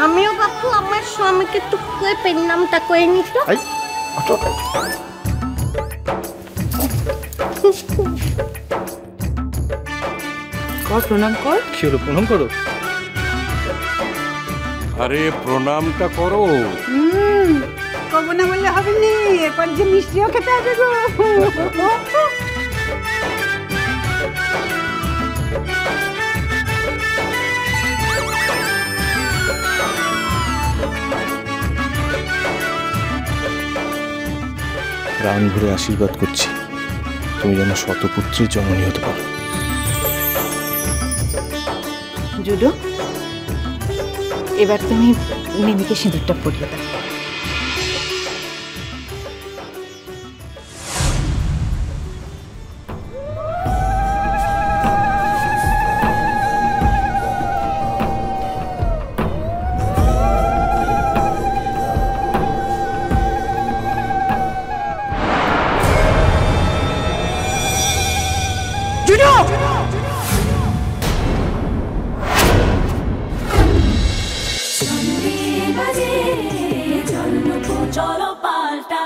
আমিও বাপু আমার স্বামীকে একটু পেন নামটা করে নিত। কর প্রণাম কর। কি হলো, প্রণাম করো? আরে প্রণামটা করো। করবো না বললে হবে নি, এরপর যে মিষ্টিও খেতে হবে গো। প্রাণ ভরে আশীর্বাদ করছি, তুমি যেন শতপুত্রীর জননী হতে পারো। জুডো, এবার তুমি মিমিকে সিঁদুরটা পরিয়ে দাও। চলো পাল্টা